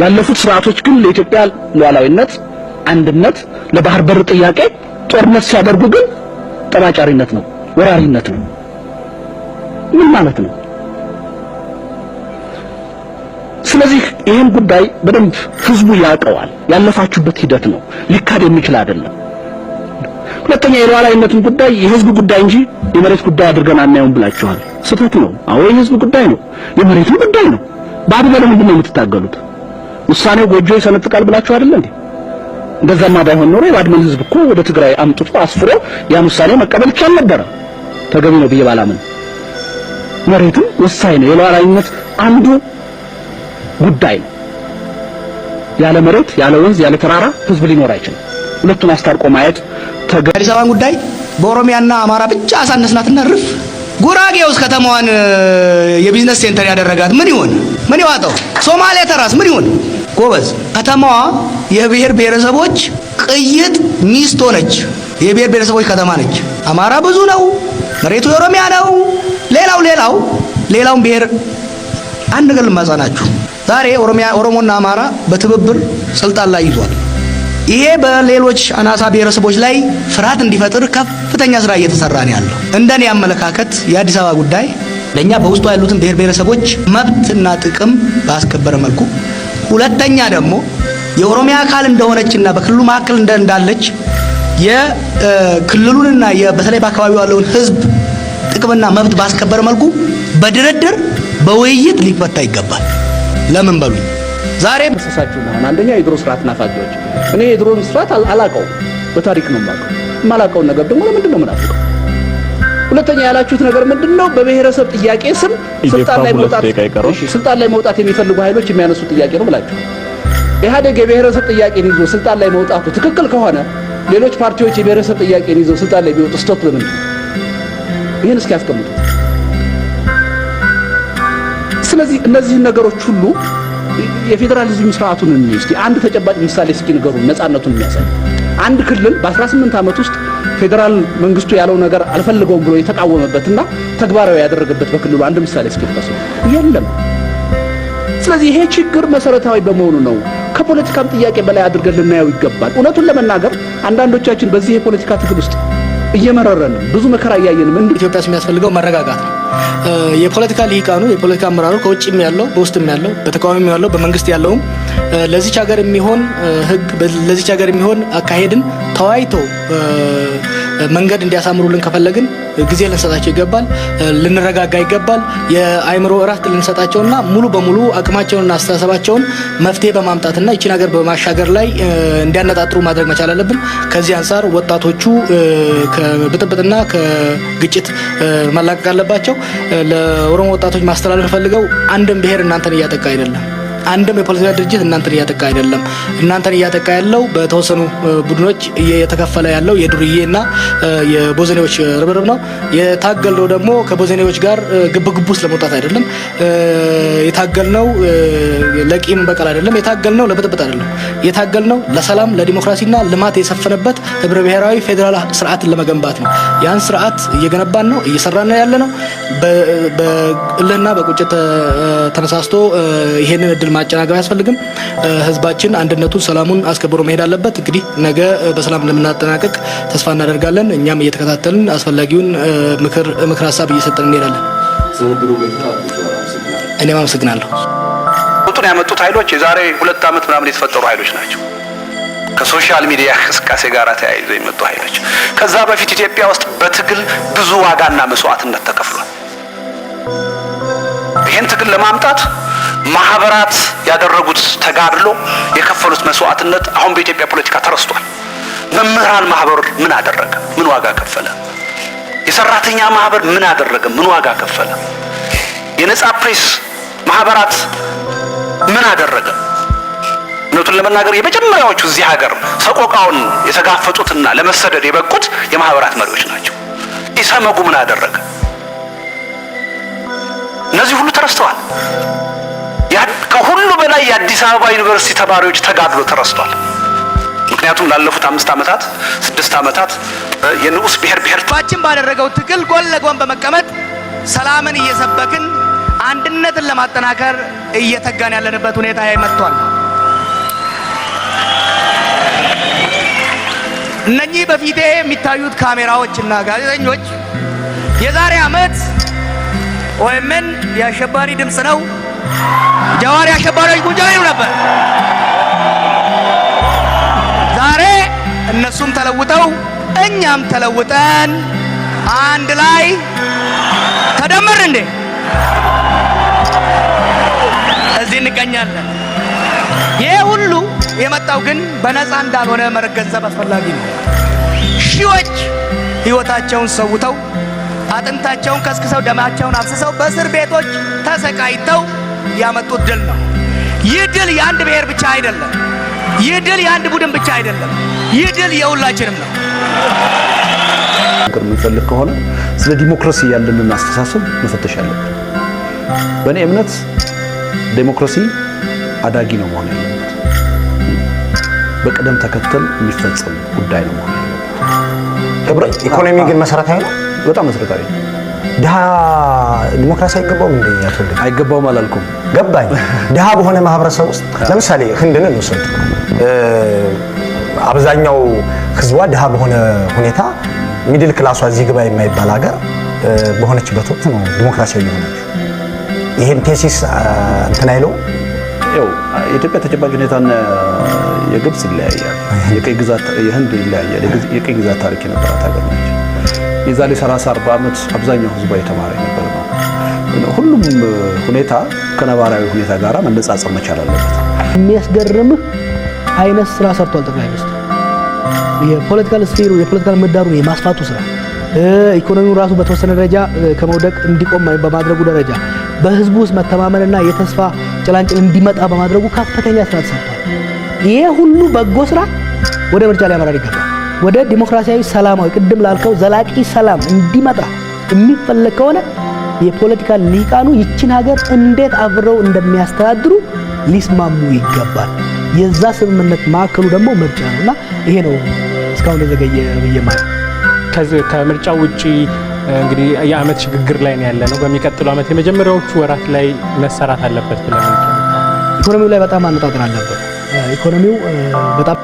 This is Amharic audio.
ያለፉት ስርዓቶች ግን ለኢትዮጵያ ሉዓላዊነት፣ አንድነት፣ ለባህር በር ጥያቄ ጦርነት ሲያደርጉ ግን ጠባጫሪነት ነው፣ ወራሪነት ነው። ምን ማለት ነው? ስለዚህ ይሄን ጉዳይ በደንብ ህዝቡ ያውቀዋል። ያለፋችሁበት ሂደት ነው፣ ሊካድ የሚችል አይደለም። ሁለተኛ የሉዓላዊነትን ጉዳይ የህዝብ ጉዳይ እንጂ የመሬት ጉዳይ አድርገን አናየውም ብላችኋል። ስህተት ነው። አዎ የህዝብ ጉዳይ ነው፣ የመሬትም ጉዳይ ነው። ባድመ ለምንድን ነው የምትታገሉት? ውሳኔው ጎጆ ይሰነጥቃል ብላችሁ አይደል እንዴ? እንደዛማ ባይሆን ኖሮ የባድመን ህዝብ እኮ ወደ ትግራይ አምጥቶ አስፍሮ ያን ውሳኔ መቀበል ይቻል ነበር። ተገቢ ነው ብዬ ባላምን። መሬትም ወሳኝ ነው፣ የሉዓላዊነት አንዱ ጉዳይ ነው። ያለ መሬት፣ ያለ ወንዝ፣ ያለ ተራራ ህዝብ ሊኖር አይችልም። ሁለቱን አስታርቆ ማየት አዲስ አበባን ጉዳይ በኦሮሚያና አማራ ብቻ አሳነስናትና ርፍ ጉራጌውስ ከተማዋን የቢዝነስ ሴንተር ያደረጋት ምን ይሆን? ምን ይዋጣው? ሶማሌ ተራስ ምን ይሆን? ጎበዝ ከተማዋ የብሔር ብሔረሰቦች ቅይጥ ሚስት ሆነች። የብሔር ብሔረሰቦች ከተማ ነች። አማራ ብዙ ነው፣ መሬቱ የኦሮሚያ ነው። ሌላውን ብሔር አንድ ነገር ልማጻናችሁ። ዛሬ ኦሮሞና አማራ በትብብር ስልጣን ላይ ይዟል። ይሄ በሌሎች አናሳ ብሔረሰቦች ላይ ፍርሃት እንዲፈጥር ከፍተኛ ስራ እየተሰራ ነው ያለው። እንደኔ አመለካከት የአዲስ አበባ ጉዳይ ለኛ በውስጡ ያሉትን ብሔር ብሔረሰቦች መብትና ጥቅም ባስከበረ መልኩ፣ ሁለተኛ ደግሞ የኦሮሚያ አካል እንደሆነችና በክልሉ መካከል እንዳለች የክልሉንና በተለይ በአካባቢው ያለውን ህዝብ ጥቅምና መብት ባስከበረ መልኩ በድርድር በውይይት ሊፈታ ይገባል። ለምን በሉኝ። ዛሬ ተሳሳችሁ ነው። አንደኛ የድሮ ስርዓት ናፋቂዎች። እኔ የድሮ ስርዓት አላቀው፣ በታሪክ ነው የማውቀው። የማላቀውን ነገር ደግሞ ለምንድን ነው የምናፍቀው? ሁለተኛ ያላችሁት ነገር ምንድነው? በብሔረሰብ ጥያቄ ስም ስልጣን ላይ መውጣት የሚፈልጉ ኃይሎች የሚያነሱት ጥያቄ ነው ብላችሁ ኢህአዴግ የብሔረሰብ ጥያቄን ይዞ ስልጣን ላይ መውጣቱ ትክክል ከሆነ ሌሎች ፓርቲዎች የብሔረሰብ ጥያቄን ይዘው ስልጣን ላይ ቢወጡ ስህተት ለምንድን ነው? ይሄን እስኪ ያስቀምጡት። ስለዚህ እነዚህ ነገሮች ሁሉ የፌደራሊዝም ስርዓቱን እንይስቲ አንድ ተጨባጭ ምሳሌ እስኪ ንገሩ። ነፃነቱን የሚያሳይ አንድ ክልል በ18 ዓመት ውስጥ ፌደራል መንግስቱ ያለው ነገር አልፈልገውም ብሎ የተቃወመበትና ተግባራዊ ያደረገበት በክልሉ አንድ ምሳሌ እስኪ ተፈሱ የለም። ስለዚህ ይሄ ችግር መሰረታዊ በመሆኑ ነው ከፖለቲካም ጥያቄ በላይ አድርገን ልናየው ይገባል። እውነቱን ለመናገር አንዳንዶቻችን በዚህ የፖለቲካ ትግል ውስጥ እየመረረን ብዙ መከራ እያየንም እንዴ ኢትዮጵያ የሚያስፈልገው መረጋጋት ነው። የፖለቲካ ሊቃኑ የፖለቲካ አመራሩ ከውጭም ያለው በውስጥም ያለው በተቃዋሚም ያለው በመንግስት ያለውም ለዚች ሀገር የሚሆን ህግ ለዚች ሀገር የሚሆን አካሄድን ተዋይተው መንገድ እንዲያሳምሩልን ከፈለግን ጊዜ ልንሰጣቸው ይገባል። ልንረጋጋ ይገባል። የአይምሮ እረፍት ልንሰጣቸውና ሙሉ በሙሉ አቅማቸውንና አስተሳሰባቸውን መፍትሄ በማምጣትና ይቺን ሀገር በማሻገር ላይ እንዲያነጣጥሩ ማድረግ መቻል አለብን። ከዚህ አንፃር ወጣቶቹ ከብጥብጥና ከግጭት መላቀቅ አለባቸው። ለኦሮሞ ወጣቶች ማስተላለፍ ፈልገው አንድም ብሔር እናንተን እያጠቃ አይደለም። አንድም የፖለቲካ ድርጅት እናንተን እያጠቃ አይደለም። እናንተን እያጠቃ ያለው በተወሰኑ ቡድኖች እየተከፈለ ያለው የዱርዬና የቦዘኔዎች ርብርብ ነው። የታገልነው ደግሞ ከቦዘኔዎች ጋር ግብግብ ውስጥ ለመውጣት አይደለም። የታገልነው ለቂም በቀል አይደለም። የታገልነው ለብጥብጥ አይደለም። የታገልነው ለሰላም ለዲሞክራሲና ልማት የሰፈነበት ህብረ ብሔራዊ ፌዴራል ስርዓትን ለመገንባት ነው። ያን ስርዓት እየገነባን ነው፣ እየሰራን ነው ያለነው። በእልህና በቁጭት ተነሳስቶ ይሄንን እድል ማጨናገር አያስፈልግም። ህዝባችን አንድነቱን ሰላሙን አስከብሮ መሄድ አለበት። እንግዲህ ነገ በሰላም እንደምናጠናቀቅ ተስፋ እናደርጋለን። እኛም እየተከታተልን አስፈላጊውን ምክር ሀሳብ እየሰጠን እንሄዳለን። እኔም አመሰግናለሁ። ቁጡን ያመጡት ኃይሎች የዛሬ 2 ዓመት ምናምን የተፈጠሩ ኃይሎች ናቸው። ከሶሻል ሚዲያ እንቅስቃሴ ጋር ተያይዘው የመጡ ኃይሎች። ከዛ በፊት ኢትዮጵያ ውስጥ በትግል ብዙ ዋጋና መስዋዕትነት ተከፍሏል። ይህን ትግል ለማምጣት ማህበራት ያደረጉት ተጋድሎ የከፈሉት መስዋዕትነት አሁን በኢትዮጵያ ፖለቲካ ተረስቷል። መምህራን ማህበር ምን አደረገ? ምን ዋጋ ከፈለ? የሰራተኛ ማህበር ምን አደረገ? ምን ዋጋ ከፈለ? የነጻ ፕሬስ ማህበራት ምን አደረገ? እውነቱን ለመናገር የመጀመሪያዎቹ እዚህ ሀገር ሰቆቃውን የተጋፈጡትና ለመሰደድ የበቁት የማህበራት መሪዎች ናቸው። ኢሰመጉ ምን አደረገ? እነዚህ ሁሉ ተረስተዋል። ከሁሉ በላይ የአዲስ አበባ ዩኒቨርሲቲ ተማሪዎች ተጋድሎ ተረስቷል። ምክንያቱም ላለፉት 5 ዓመታት 6 ዓመታት የንዑስ ብሔርባችን ባደረገው ትግል ጎን ለጎን በመቀመጥ ሰላምን እየሰበክን አንድነትን ለማጠናከር እየተጋን ያለንበት ሁኔታ መጥቷል። እነኚህ በፊቴ የሚታዩት ካሜራዎችና ጋዜጠኞች የዛሬ ዓመት ኦኤምን የአሸባሪ ድምፅ ነው፣ ጀዋር የአሸባሪዎች ጉንጫ ይሉ ነበር። ዛሬ እነሱም ተለውጠው እኛም ተለውጠን አንድ ላይ ተደመር እንዴ እዚህ እንገኛለን። ይህ ሁሉ የመጣው ግን በነፃ እንዳልሆነ መገንዘብ አስፈላጊ ነው። ሺዎች ሕይወታቸውን ሰውተው አጥንታቸውን ከስክሰው ደማቸውን አፍስሰው በእስር ቤቶች ተሰቃይተው ያመጡት ድል ነው። ይህ ድል የአንድ ብሔር ብቻ አይደለም። ይህ ድል የአንድ ቡድን ብቻ አይደለም። ይህ ድል የሁላችንም ነው። የምንፈልግ ከሆነ ስለ ዲሞክራሲ ያለንን አስተሳሰብ መፈተሽ አለብን። በእኔ እምነት ዲሞክራሲ አዳጊ ነው መሆን ያለበት፣ በቅደም ተከተል የሚፈጸም ጉዳይ ነው መሆን ያለበት። ኢኮኖሚ ግን መሰረታዊ ነው፣ በጣም መሰረታዊ ነው። ድሃ ዲሞክራሲ አይገባውም እንዴ? ያተወልደ አይገባውም አላልኩም፣ ገባኝ። ድሃ በሆነ ማህበረሰብ ውስጥ ለምሳሌ ህንድን እንውሰድ። አብዛኛው ህዝቧ ድሃ በሆነ ሁኔታ ሚድል ክላሷ እዚህ ግባ የማይባል ሀገር በሆነችበት ወቅት ነው ዲሞክራሲያዊ የሆነችው። ይሄን ቴሲስ እንትን አይለው። ያው የኢትዮጵያ ተጨባጭ ሁኔታና የግብጽ ይለያያል፣ የቀይ ግዛት የህንድ ይለያያል። የቀይ ግዛት ታሪክ የነበራት ሀገር ነች። የዛሬ 30-40 ዓመት አብዛኛው ህዝቧ የተማረ ነበር ነው። ሁሉም ሁኔታ ከነባራዊ ሁኔታ ጋር መነጻጸር መቻል አለበት። የሚያስገርምህ አይነት ስራ ሰርቷል ጠቅላይ ሚኒስትሩ። የፖለቲካል ስፌሩ የፖለቲካል ምህዳሩን የማስፋቱ ስራ፣ ኢኮኖሚው ራሱ በተወሰነ ደረጃ ከመውደቅ እንዲቆም በማድረጉ ደረጃ በህዝቡ ውስጥ መተማመንና የተስፋ ጭላንጭል እንዲመጣ በማድረጉ ከፍተኛ ስራ ተሰርቷል። ይሄ ሁሉ በጎ ስራ ወደ ምርጫ ሊያመራን ይገባል። ወደ ዲሞክራሲያዊ ሰላማዊ ቅድም ላልከው ዘላቂ ሰላም እንዲመጣ የሚፈለግ ከሆነ የፖለቲካ ሊቃኑ ይችን ሀገር እንዴት አብረው እንደሚያስተዳድሩ ሊስማሙ ይገባል። የዛ ስምምነት ማዕከሉ ደግሞ ምርጫ ነውና ይሄ ነው እስካሁን የዘገየ ብዬ ማለት። ከምርጫው ውጪ እንግዲህ የዓመት ሽግግር ላይ ነው ያለነው። በሚቀጥለው ዓመት የመጀመሪያዎቹ ወራት ላይ መሰራት አለበት ብለን ኢኮኖሚው ላይ በጣም ማነጣጠር አለበት። ኢኮኖሚው በጣም